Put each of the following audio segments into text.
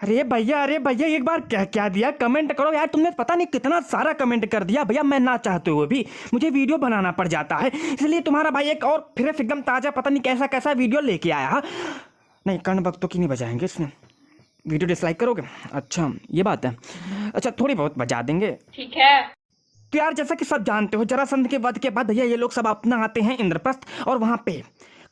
अरे भैया एक बार क्या क्या दिया, कमेंट करो यार। तुमने पता नहीं कितना सारा कमेंट कर दिया भैया। मैं ना चाहते हुए भी मुझे वीडियो बनाना पड़ जाता है, इसलिए तुम्हारा भाई एक और फिर एकदम ताज़ा पता नहीं कैसा कैसा वीडियो लेके आया। नहीं, कर्ण भक्तों की नहीं बजाएंगे इसमें। वीडियो डिसलाइक करोगे? अच्छा ये बात है। अच्छा थोड़ी बहुत बजा देंगे, ठीक है। तो यार जैसा कि सब जानते हो, जरासंध के वध के बाद भैया ये लोग सब अपना आते हैं इंद्रप्रस्थ, और वहाँ पे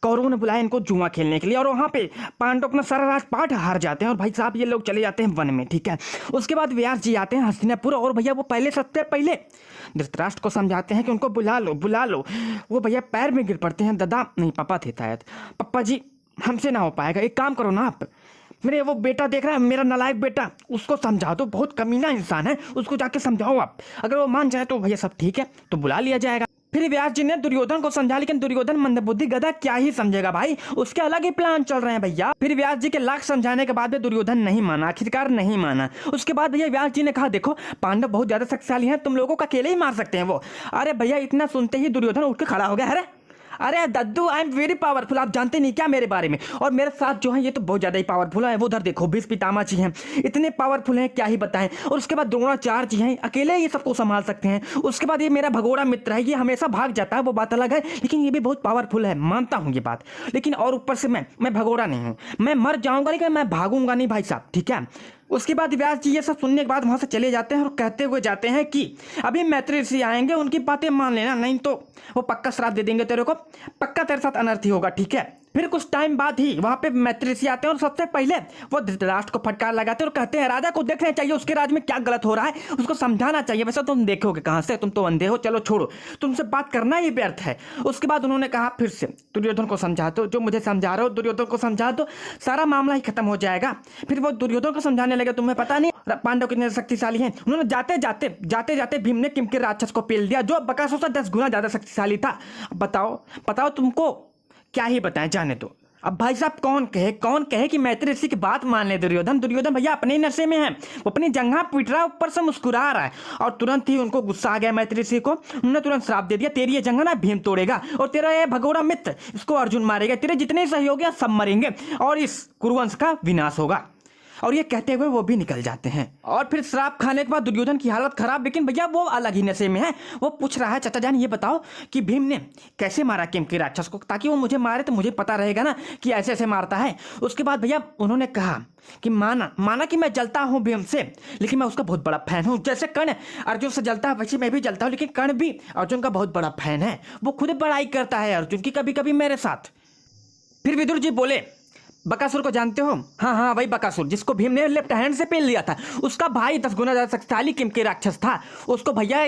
कौरवों ने बुलाया इनको जुआ खेलने के लिए, और वहाँ पे पांडव अपना सारा राजपाट हार जाते हैं, और भाई साहब ये लोग चले जाते हैं वन में। ठीक है, उसके बाद व्यास जी आते हैं हस्तिनापुर, और भैया वो पहले सबसे पहले धृतराष्ट्र को समझाते हैं कि उनको बुला लो बुला लो। वो भैया पैर में गिर पड़ते हैं। दादा नहीं, पापा थे शायद। पप्पा जी हमसे ना हो पाएगा, एक काम करो ना आप, मेरे वो बेटा देख रहा है, मेरा नालायक बेटा, उसको समझा दो, बहुत कमीना इंसान है, उसको जाके समझाओ आप। अगर वो मान जाए तो भैया सब ठीक है, तो बुला लिया जाएगा। फिर व्यास जी ने दुर्योधन को समझा, लेकिन दुर्योधन मंदबुद्धि गधा क्या ही समझेगा भाई, उसके अलग ही प्लान चल रहे हैं भैया। फिर व्यास जी के लाख समझाने के बाद भी दुर्योधन नहीं माना, आखिरकार नहीं माना। उसके बाद भैया व्यास जी ने कहा देखो पांडव बहुत ज्यादा शक्तिशाली हैं, तुम लोगों को अकेले ही मार सकते हैं वो। अरे भैया इतना सुनते ही दुर्योधन उठ के खड़ा हो गया। अरे दद्दू आई एम वेरी पावरफुल, आप जानते नहीं क्या मेरे बारे में, और मेरे साथ जो है ये तो बहुत ज़्यादा ही पावरफुल है। वो उधर देखो भीष्म पितामह जी हैं, इतने पावरफुल हैं क्या ही बताएं। और उसके बाद द्रोणाचार्य जी हैं, अकेले ये सबको संभाल सकते हैं। उसके बाद ये मेरा भगोड़ा मित्र है, ये हमेशा भाग जाता है, वो बात अलग है, लेकिन ये भी बहुत पावरफुल है, मानता हूँ ये बात। लेकिन और ऊपर से मैं भगोड़ा नहीं हूँ, मैं मर जाऊँगा लेकिन मैं भागूंगा नहीं भाई साहब, ठीक है। उसके बाद व्यास जी ये सब सुनने के बाद वहां से चले जाते हैं, और कहते हुए जाते हैं कि अभी मैत्री ऋषि आएंगे, उनकी बातें मान लेना, नहीं तो वो पक्का श्राप दे देंगे तेरे को, पक्का तेरे साथ अनर्थ ही होगा, ठीक है। फिर कुछ टाइम बाद ही वहां पे मैत्री ऋषि आते हैं, और सबसे पहले वो धृतराष्ट्र को फटकार लगाते हैं और कहते हैं राजा को देखना चाहिए उसके राज्य में क्या गलत हो रहा है, उसको समझाना चाहिए। वैसे तुम देखोगे कहां से, तुम तो अंधे हो, चलो छोड़ो, तुमसे बात करना ही व्यर्थ है। उसके बाद उन्होंने कहा फिर से दुर्योधन को समझा दो, जो मुझे समझा रहे हो दुर्योधन को समझा दो, सारा मामला ही खत्म हो जाएगा। फिर वो दुर्योधन को समझाने लगे, तुम्हें पता नहीं पांडव कितने शक्तिशाली हैं। उन्होंने जाते जाते भीम ने किमकिर राक्षस को पेल दिया, जो बकासुर से 10 गुना ज्यादा शक्तिशाली था। बताओ तुमको क्या ही बताएं, जाने दो। अब भाई साहब कौन कहे कि मैत्री ऋषि की बात मान ले दुर्योधन भैया अपने ही नशे में है, वो अपनी जंघा पीट रहा है, ऊपर से मुस्कुरा रहा है। और तुरंत ही उनको गुस्सा आ गया मैत्री ऋषि को, उन्होंने तुरंत श्राप दे दिया, तेरी ये जंघा ना भीम तोड़ेगा, और तेरा ये भगोड़ा मित्र इसको अर्जुन मारेगा, तेरे जितने सहयोगी सब मरेंगे, और इस कुरुवंश का विनाश होगा। और ये कहते हुए वो भी निकल जाते हैं। और फिर श्राप खाने के बाद दुर्योधन की हालत खराब, लेकिन भैया वो अलग ही नशे में है। वो पूछ रहा है चाचा जान ये बताओ कि भीम ने कैसे मारा किमकी राक्षस को, ताकि वो मुझे मारे तो मुझे पता रहेगा ना कि ऐसे ऐसे मारता है। उसके बाद भैया उन्होंने कहा कि माना कि मैं जलता हूँ भीम से, लेकिन मैं उसका बहुत बड़ा फैन हूँ। जैसे कर्ण अर्जुन से जलता है वैसे मैं भी जलता हूँ, लेकिन कर्ण भी अर्जुन का बहुत बड़ा फैन है, वो खुद बड़ाई करता है अर्जुन की कभी कभी मेरे साथ। फिर विदुर जी बोले बकासुर को जानते हो? हाँ वही बकासुर जिसको भीम ने लेफ्ट हैंड से पेल लिया था, उसका भाई 10 गुना ज्यादा शक्तिशाली किमकी राक्षस था, उसको भैया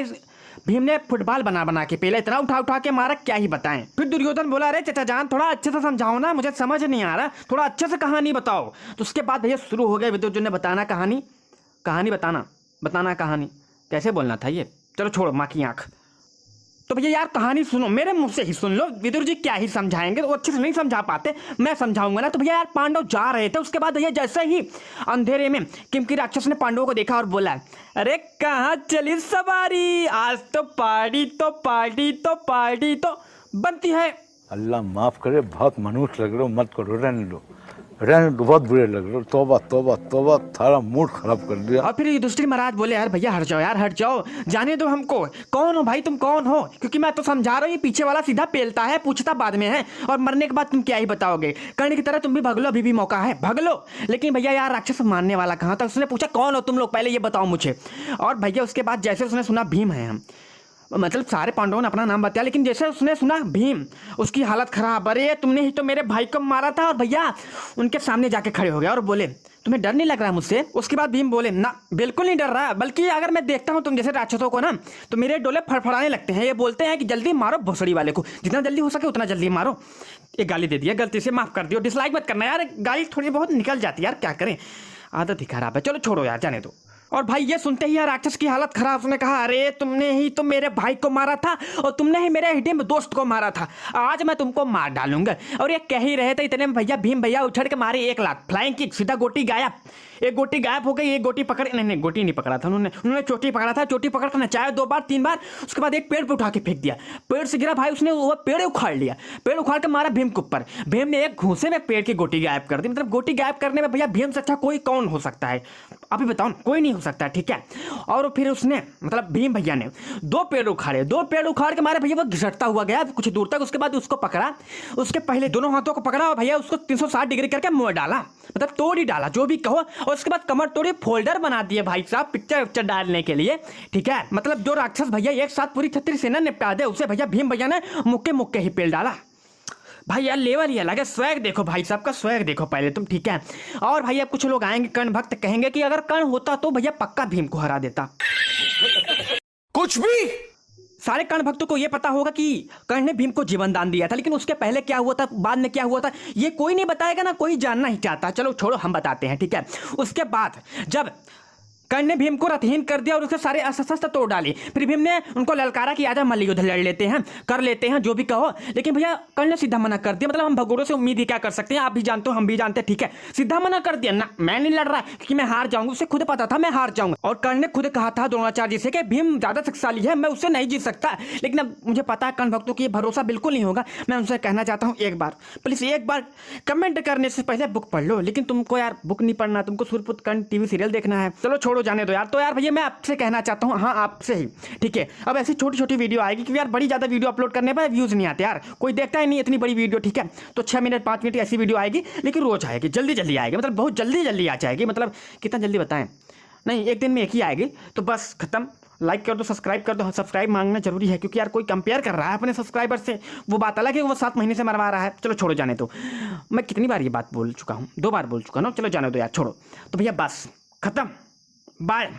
भीम ने फुटबॉल बना के पेला, इतना उठा के मारा क्या ही बताएं। फिर दुर्योधन बोला अरे चाचा जान थोड़ा अच्छे से समझाओ ना, मुझे समझ नहीं आ रहा, थोड़ा अच्छे से कहानी बताओ। तो उसके बाद भैया शुरू हो गया विदुर जी ने बताना कहानी बताना कहानी कैसे बोलना था ये, चलो छोड़ो माँ की आंख। तो भैया यार कहानी सुनो, मेरे मुंह से ही सुन लो, विदुर जी क्या ही समझाएंगे, वो अच्छे से नहीं समझा पाते, मैं समझाऊंगा ना। तो भैया यार पांडव जा रहे थे, उसके बाद भैया जैसे ही अंधेरे में किमकी राक्षस ने पांडवों को देखा और बोला अरे कहाँ चली सवारी, आज तो पार्टी तो बनती है। अल्लाह माफ करे, बहुत मनुष्य लग रहे हो, मत करो, रहने दो, बहुत बुरे लग रहे हो, तौबा थारा मूड खराब कर दिया। और फिर युधिष्ठिर महाराज बोले यार भैया हट जाओ, जाने दो हमको, कौन हो भाई तुम, कौन हो, क्योंकि मैं तो समझा रहा हूँ, ये पीछे वाला सीधा पेलता है, पूछता बाद में है, और मरने के बाद तुम क्या ही बताओगे। कर्ण की तरह तुम भी भग लो, अभी भी मौका है, भग लो। लेकिन भैया यार राक्षस मारने वाला कहाँ था, उसने पूछा कौन हो तुम लोग, पहले ये बताओ मुझे। और भैया उसके बाद जैसे उसने सुना भीम है हम, मतलब सारे पांडवों ने अपना नाम बताया, लेकिन जैसे उसने सुना भीम, उसकी हालत खराब, अरे तुमने ही तो मेरे भाई को मारा था। और भैया उनके सामने जाके खड़े हो गया और बोले तुम्हें डर नहीं लग रहा मुझसे? उसके बाद भीम बोले ना बिल्कुल नहीं डर रहा, बल्कि अगर मैं देखता हूँ तुम जैसे राक्षसों को ना, तो मेरे डोले फड़फड़ाने लगते हैं। ये बोलते हैं कि जल्दी मारो भोसड़ी वाले को, जितना जल्दी हो सके उतना जल्दी मारो। एक गाली दे दिया, गलती से माफ कर दियो, डिसलाइक मत करना यार, गाली थोड़ी बहुत निकल जाती है यार, क्या करें, आदत ही खराब है, चलो छोड़ो यार, जाने दो। और भाई ये सुनते ही यार राक्षस की हालत खराब। उसने कहा अरे तुमने ही तो मेरे भाई को मारा था और तुमने ही मेरे हिडिंब दोस्त को मारा था, आज मैं तुमको मार डालूंगा। और ये कह ही रहे थे इतने में भैया भीम भैया उछड़ के मारे 1 लाख, फ्लाइंग किक, सीधा गोटी गायब। एक गोटी गायब हो गई, एक गोटी पकड़, नहीं गोटी नहीं पकड़ा था उन्होंने चोटी पकड़ा था, चोटी पकड़ कर नचाया 2 बार 3 बार, उसके बाद एक पेड़ पे उठा के फेंक दिया, पेड़ से गिरा भाई, उसने वो पेड़ उखाड़ लिया, पेड़ उखाड़ के मारा भीम के ऊपर, भीम ने एक घूंसे में पेड़ की गोटी गायब कर दी। मतलब गोटी गायब करने में भैया भीम से अच्छा कोई कौन हो सकता है, अभी बताओ, कोई नहीं हो सकता, ठीक है। और फिर उसने मतलब भीम भैया ने 2 पेड़ उखाड़े, 2 पेड़ उखाड़ के मारे भैया वो घिसटता हुआ गया कुछ दूर तक, उसके बाद उसको पकड़ा, उसके पहले दोनों हाथों को पकड़ा और भैया उसको 360 डिग्री करके मुंह डाला, मतलब तोड़ ही डाला जो भी कहो, और उसके बाद कमर तोड़ी फोल्डर बना दिए भाई साहब पिक्चर डालने के लिए, ठीक है। मतलब जो राक्षस भैया एक साथ पूरी क्षत्रिय सेना निपटा दे उसे भैया भीम भैया ने मुक्के मुक्के ही पेल डाला। भाई यार लेवल ही अलग है, स्वैग देखो भाई साहब का, स्वैग देखो पहले तुम, ठीक है। और भैया कुछ लोग आएंगे कर्ण भक्त, कहेंगे कि अगर कर्ण होता तो भैया पक्का भीम को हरा देता। कुछ भी सारे कर्ण भक्तों को यह पता होगा कि कर्ण ने भीम को जीवन दान दिया था, लेकिन उसके पहले क्या हुआ था, बाद में क्या हुआ था, ये कोई नहीं बताएगा ना, कोई जानना ही चाहता। चलो छोड़ो, हम बताते हैं, ठीक है। उसके बाद जब कर्ण ने भीम को रथहीन कर दिया और उसके सारे अस्त्र तोड़ डाली, फिर भीम ने उनको ललकारा कि आजा मल्ल युद्ध लड़ लेते हैं, कर लेते हैं, जो भी कहो, लेकिन भैया कर्ण ने सीधा मना कर दिया। मतलब हम भगोड़ों से उम्मीद ही क्या कर सकते हैं, आप भी जानते हो हम भी जानते हैं, ठीक है। सीधा मना कर दिया, ना मैं नहीं लड़ रहा क्योंकि मैं हार जाऊंगा, उसे खुद पता था मैं हार जाऊंगा। और कर्ण ने खुद कहा था द्रोणाचार्य जी से कि भीम ज्यादा शक्तिशाली है, मैं उससे नहीं जीत सकता, लेकिन अब मुझे पता है कर्ण भक्तों की भरोसा बिल्कुल नहीं होगा। मैं उनसे कहना चाहता हूँ एक बार प्लीज, एक बार कमेंट करने से पहले बुक पढ़ लो, लेकिन तुमको यार बुक नहीं पढ़ना, तुमको सूर्यपुत्र कर्ण टीवी सीरियल देखना है। चलो छोड़ो, जाने दो यार। तो यार भैया मैं आपसे कहना चाहता हूँ, हाँ आपसे ही, ठीक है। अब ऐसी छोटी छोटी वीडियो आएगी क्योंकि यार बड़ी ज़्यादा वीडियो अपलोड करने पर व्यूज़ नहीं आते यार, कोई देखता ही नहीं इतनी बड़ी वीडियो, ठीक है। तो 6 मिनट 5 मिनट ऐसी वीडियो आएगी, लेकिन रोज आएगी, जल्दी जल्दी आएगी, मतलब बहुत जल्दी जल्दी आ जाएगी। मतलब कितना जल्दी बताएं, नहीं एक दिन में एक ही आएगी, तो बस खत्म। लाइक कर दो, सब्सक्राइब कर दो, सब्सक्राइब मांगना जरूरी है क्योंकि यार कोई कंपेयर कर रहा है अपने सब्सक्राइबर से, वो बात अलग है, वो 7 महीने से मरवा रहा है। चलो छोड़ो, जाने दो। मैं कितनी बार ये बात बोल चुका हूँ, 2 बार बोल चुका ना, चलो जाने दो यार, छोड़ो। तो भैया बस खत्म, बाय।